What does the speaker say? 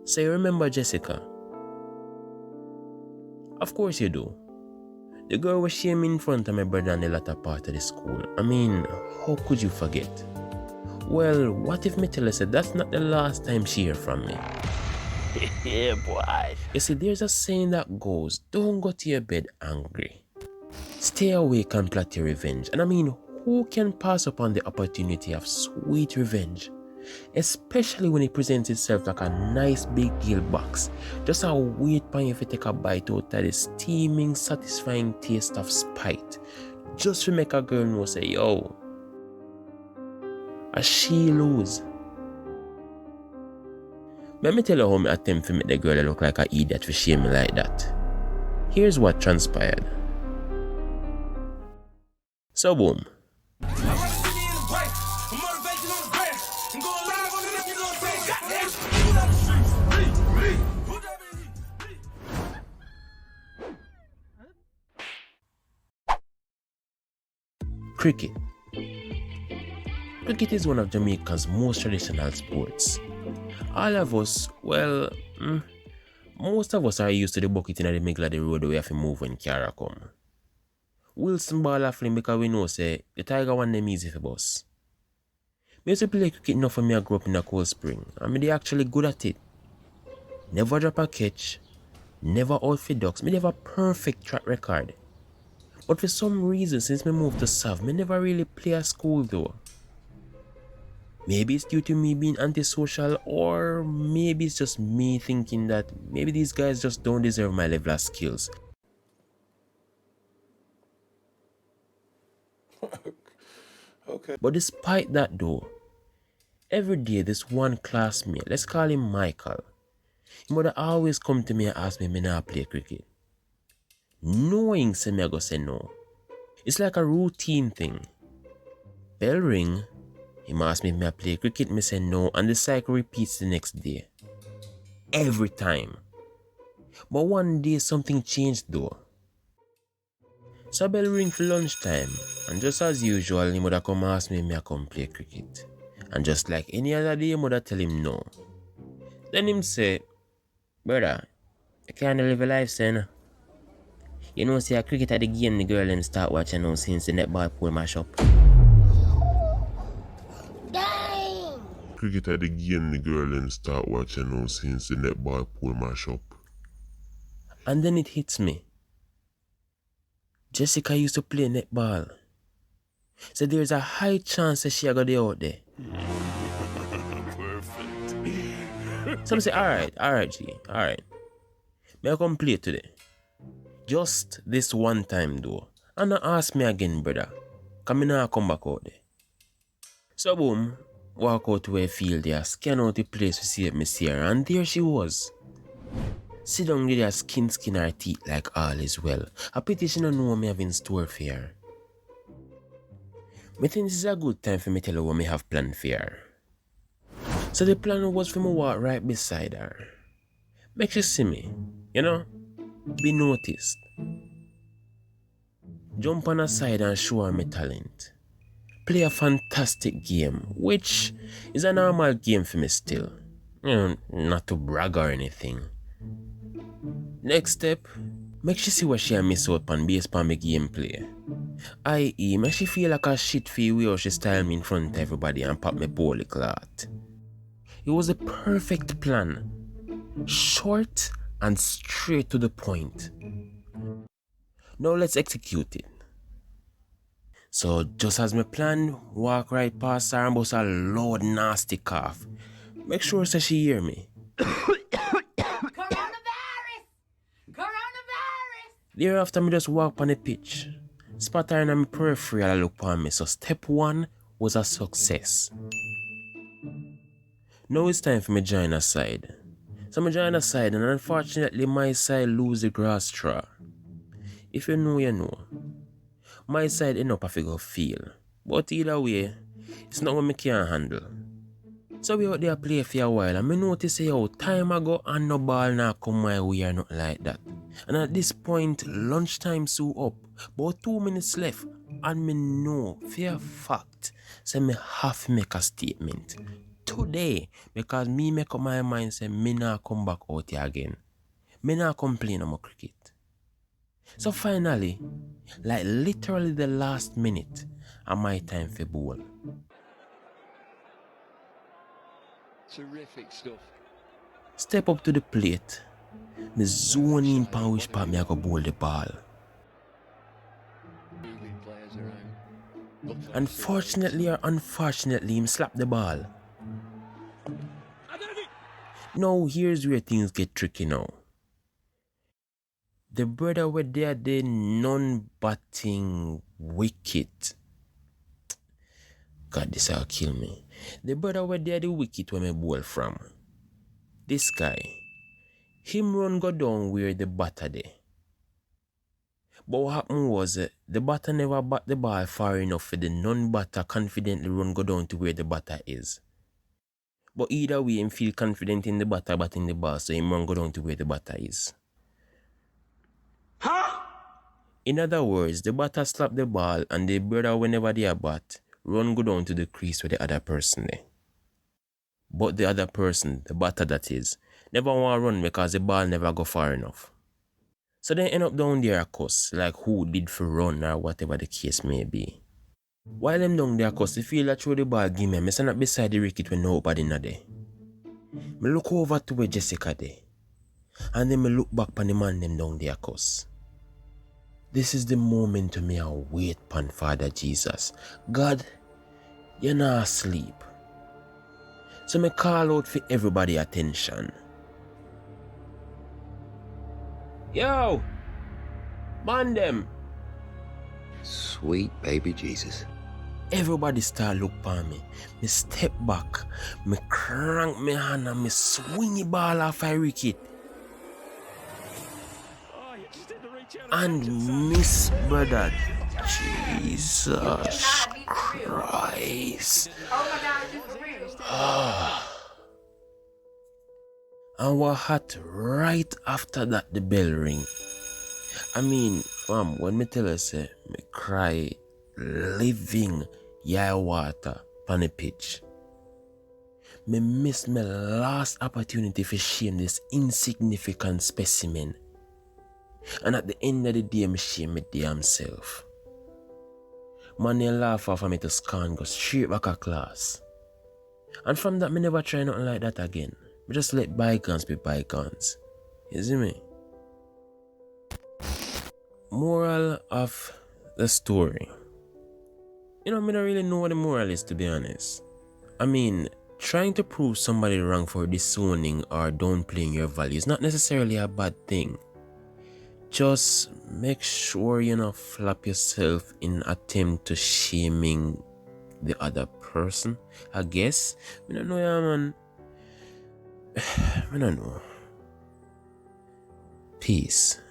So you remember Jessica? Of course you do. The girl was shaming in front of my brother and the latter part of the school. I mean, how could you forget? Well, what if me tell her said that's not the last time she hear from me? Yeah, boy. You see, there's a saying that goes, don't go to your bed angry. Stay awake and plot your revenge. And I mean, who can pass upon the opportunity of sweet revenge? Especially when it presents itself like a nice big deal box. Just a wait for you to take a bite out of the steaming, satisfying taste of spite. Just to make a girl know say, yo, a she lose. Let me tell you how I attempt to make the girl look like an idiot for shame me like that. Here's what transpired. So boom. Cricket. Cricket is one of Jamaica's most traditional sports. All of us, well, most of us are used to the bucket in the middle of the road we have to move when car come. Wilson ball a fling because we know say the Tiger want them easy for bus. Me used to play cricket enough for me I grew up in a Cold Spring and me they actually good at it. Never drop a catch, never out for ducks, me never perfect track record. But for some reason since me moved to Sav, me never really play at school though. Maybe it's due to me being antisocial, or maybe it's just me thinking that maybe these guys just don't deserve my level of skills. Okay. But despite that though, every day this one classmate, let's call him Michael, he would always come to me and ask me not play cricket. Knowing say me I go say no. It's like a routine thing. Bell ring, he ask me if I play cricket, me say no, and the cycle repeats the next day. Every time. But one day something changed though. So bell ring for lunchtime, and just as usual, he would come ask me if I come play cricket. And just like any other day, he would tell him no. Then him say, brother, you can't live a life, son. You know, see a cricket at the game, the girl and start watching now since the netball pole mash up. Dang! Cricket at the game, the girl and start watching now since the netball pole mash up. And then it hits me. Jessica used to play netball. So there's a high chance that she got there out there. Perfect. So I say, alright, G, alright. May I come play today? Just this one time though. And not ask me again, brother. Cause me now come back out there. So boom, walk out to a field there, scan out the place to see if me see her, and there she was. Sit down there, skin her teeth like all is well. I pity she don't know what me have in store for her. Me think this is a good time for me tell her what me have planned for her. So the plan was for me walk right beside her. Make she see me, you know, be noticed. Jump on her side and show her my talent. Play a fantastic game, which is a normal game for me still. You know, not to brag or anything. Next step, make she see what she miss out on based on my gameplay. I.e., make she feel like a shit for the way how she style me in front of everybody and pop me poorly cloth. It was a perfect plan. Short and straight to the point. Now let's execute it. So just as my plan, walk right past her and bust a loud nasty cough. Make sure so she hear me. Coronavirus! Coronavirus! Thereafter me just walk on the pitch. Spot her in my peripheral and look on me. So step one was a success. Now it's time for me join her side. So I join her side and unfortunately my side lose the grass straw. If you know, you know. My side end up a figure feel. But either way, it's not what me can handle. So we out there play for a while and me notice say yo, time ago and no ball now come my way or nothing like that. And at this point, lunchtime so up. About 2 minutes left and me know for a fact say me have to make a statement. 2 today because me make up my mind say me not come back out here again. Me not complain about cricket. So finally, like literally the last minute, and my time for bowl. Terrific stuff. Step up to the plate. Me zone in pan which part me I go bowl the ball. Moving players around. Look like Unfortunately or unfortunately, him slap the ball. Now here's where things get tricky now. The brother were there, they non-batting wicket. God, this will kill me. The brother were there, the wicket where me bowl from. This guy, him run go down where the batter there. But what happened was, the batter never bat the ball far enough for the non-batter confidently run go down to where the batter is. But either way, him feel confident in the batter batting the ball, so him run go down to where the batter is. In other words, the batter slap the ball and the brother whenever they are bat, run go down to the crease with the other person there. But the other person, the batter that is, never want to run because the ball never go far enough. So they end up down there a cuss, like who did for run or whatever the case may be. While them down there cuss, they feel that throw the ball give me stand up beside the wicket when nobody not there. Me look over to where Jessica there. And then me look back on the man them down there cuss. This is the moment to me I wait upon Father Jesus. God, you're not asleep. So me call out for everybody attention. Yo! Man them! Sweet baby Jesus. Everybody start look for me. Me step back. Me crank me hand and me swing the ball off a wicket. And miss brother. Jesus Christ. Oh my God, you for real? And what hot right after that the bell ring. I mean, fam, when me tell her say me cry living yai water on the pitch. Me miss my last opportunity for shame this insignificant specimen. And at the end of the day, me shame me damn self. Man, they laugh off of me to scan go straight back to class. And from that, me never try nothing like that again. Me just let bygones be bygones. You see me? Moral of the story. You know, I don't really know what the moral is, to be honest. I mean, trying to prove somebody wrong for disowning or downplaying your value is not necessarily a bad thing. Just make sure you not flap yourself in attempt to shaming the other person, I guess. I don't know, yeah, man. I don't know. Peace.